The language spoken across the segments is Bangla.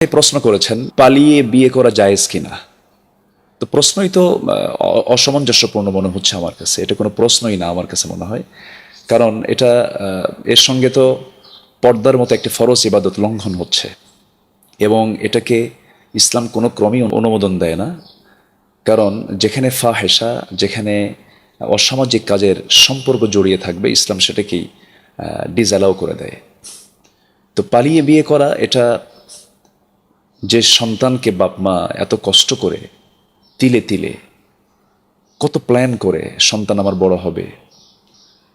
প্রশ্ন করেছেন পালিয়ে বিয়ে করা জায়েজ কিনা। তো প্রশ্নই তো অসামঞ্জস্যপূর্ণ মনে হচ্ছে আমার কাছে। এটা কোনো প্রশ্নই না আমার কাছে মনে হয়, কারণ এটা এর সঙ্গে তো পর্দার মতো একটি ফরজ ইবাদত লঙ্ঘন হচ্ছে, এবং এটাকে ইসলাম কোনো ক্রমেই অনুমোদন দেয় না। কারণ যেখানে ফাহেসা, যেখানে অসামাজিক কাজের সম্পর্ক জড়িয়ে থাকবে, ইসলাম সেটাকেই ডিসঅ্যালাউ করে দেয়। তো পালিয়ে বিয়ে করা, এটা যে সন্তানকে বাপ মা এত কষ্ট করে তিলে তিলে কত প্ল্যান করে সন্তান আমার বড় হবে,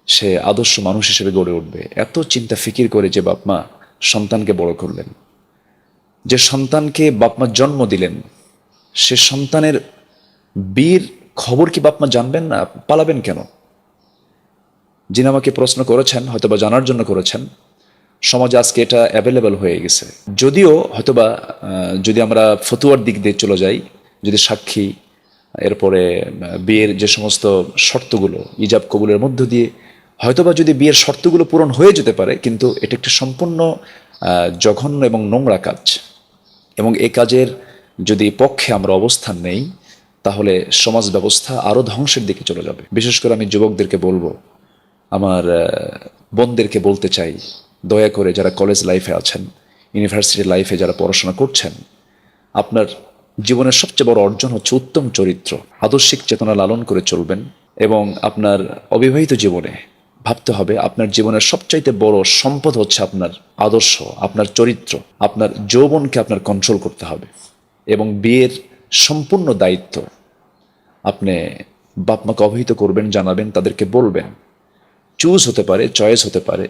সে আদর্শ মানুষ হিসেবে গড়ে উঠবে, এত চিন্তা ফিকির করে যে বাপ মা সন্তানকে বড় করলেন, যে সন্তানকে বাপ মা জন্ম দিলেন, সে সন্তানের বীর খবর কি বাপ মা জানবেন না? পালাবেন কেন? যিনি আমাকে প্রশ্ন করেছেন হয়তোবা জানার জন্য করেছেন। সমাজে আজকে এটা অ্যাভেলেবল হয়ে গেছে। যদিও হয়তোবা যদি আমরা ফতুয়ার দিক দিয়ে চলে যাই, যদি সাক্ষী, এরপরে বিয়ের যে সমস্ত শর্তগুলো, ইজাব কবুলের মধ্য দিয়ে হয়তোবা যদি বিয়ের শর্তগুলো পূরণ হয়ে যেতে পারে, কিন্তু এটা একটি সম্পূর্ণ জঘন্য এবং নোংরা কাজ। এবং এই কাজের যদি পক্ষে আমরা অবস্থান নেই, তাহলে সমাজ ব্যবস্থা আরও ধ্বংসের দিকে চলে যাবে। বিশেষ করে আমি যুবকদেরকে বলবো, আমার বোনদেরকে বলতে চাই, দয়া করে যারা কলেজ লাইফে আছেন, ইউনিভার্সিটি লাইফে যারা পড়াশোনা করছেন, আপনার জীবনের সবচেয়ে বড় অর্জন হচ্ছে উত্তম চরিত্র, আদর্শিক চেতনা লালন করে চলবেন। এবং আপনার অবিবাহিত জীবনে ভাবতে হবে আপনার জীবনের সবচাইতে বড় সম্পদ হচ্ছে আপনার আদর্শ, আপনার চরিত্র। আপনার যৌবনকে আপনার কন্ট্রোল করতে হবে, এবং বিয়ের সম্পূর্ণ দায়িত্ব আপনি বাপ মাকে অবহিত করবেন, জানাবেন, তাদেরকে বলবেন। চুজ হতে পারে, চয়েস হতে পারে,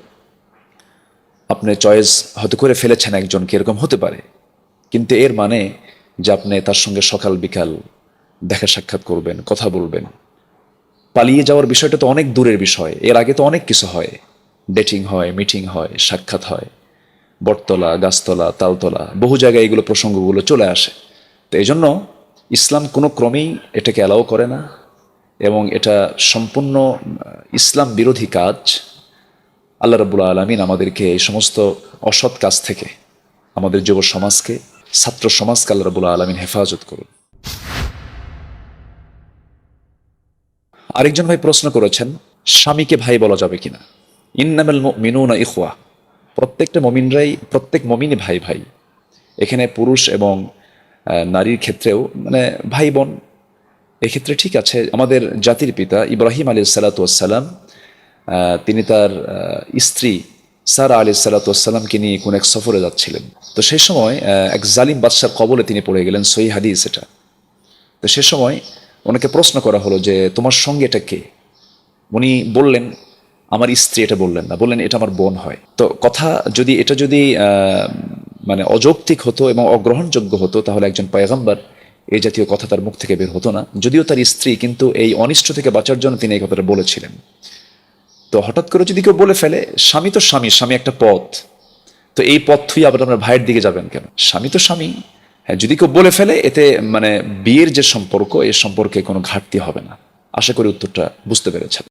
আপনি চয়েস হয়তো করে ফেলেছেন একজনকে, এরকম হতে পারে, কিন্তু এর মানে যে আপনি তার সঙ্গে সকাল বিকাল দেখা সাক্ষাৎ করবেন, কথা বলবেন। পালিয়ে যাওয়ার বিষয়টা তো অনেক দূরের বিষয়, এর আগে তো অনেক কিছু হয়, ডেটিং হয়, মিটিং হয়, সাক্ষাৎ হয়, বটতলা, গাছতলা, তালতলা, বহু জায়গায় এগুলো প্রসঙ্গগুলো চলে আসে। তো এই জন্য ইসলাম কোনো ক্রমেই এটাকে অ্যালাউ করে না, এবং এটা সম্পূর্ণ ইসলাম বিরোধী কাজ। আল্লাহ রাব্বুল আলামিন আমাদেরকে এই সমস্ত অসৎ কাজ থেকে, আমাদের যুব সমাজকে, ছাত্র সমাজকে আল্লাহ রাব্বুল আলামিন হেফাজত করুন। আরেকজন ভাই প্রশ্ন করেছেন স্বামীকে ভাই বলা যাবে কিনা। ইন্নামাল মুমিনুনা ইখওয়া, প্রত্যেকটা মমিনরাই, প্রত্যেক মমিনই ভাই ভাই। এখানে পুরুষ এবং নারীর ক্ষেত্রেও মানে ভাই বোন, এক্ষেত্রে ঠিক আছে। আমাদের জাতির পিতা ইব্রাহিম আলাইহিস সালাতু ওয়াস সালাম, তিনি তার স্ত্রী সারা আলাইহিস সালাতু ওয়াস সালামকে নিয়ে কোন এক সফরে যাচ্ছিলেন। তো সেই সময় এক জালিম বাদশার কবলে তিনি পড়ে গেলেন, সহিহ হাদিস এটা। তো সে সময় ওনাকে প্রশ্ন করা হলো যে তোমার সঙ্গে এটা কে? উনি বললেন আমার স্ত্রী। এটা বললেন না, বললেন এটা আমার বোন হয়। তো কথা যদি এটা যদি মানে অযৌক্তিক হতো এবং অগ্রহণযোগ্য হতো, তাহলে একজন পয়গম্বর এই জাতীয় কথা তার মুখ থেকে বের হতো না। যদিও তার স্ত্রী, কিন্তু এই অনিষ্ট থেকে বাঁচার জন্য তিনি এই কথাটা বলেছিলেন। তো হঠাৎ করে যদি কেউ বলে ফেলে স্বামী তো স্বামী, স্বামী একটা পথ, তো এই পথ থুই আবার আপনার ভাইয়ের দিকে যাবেন কেন? স্বামী তো স্বামী। হ্যাঁ, যদি কেউ বলে ফেলে, এতে মানে বিয়ের যে সম্পর্ক, এই সম্পর্কে কোনো ঘাটতি হবে না। আশা করি উত্তরটা বুঝতে পেরেছেন।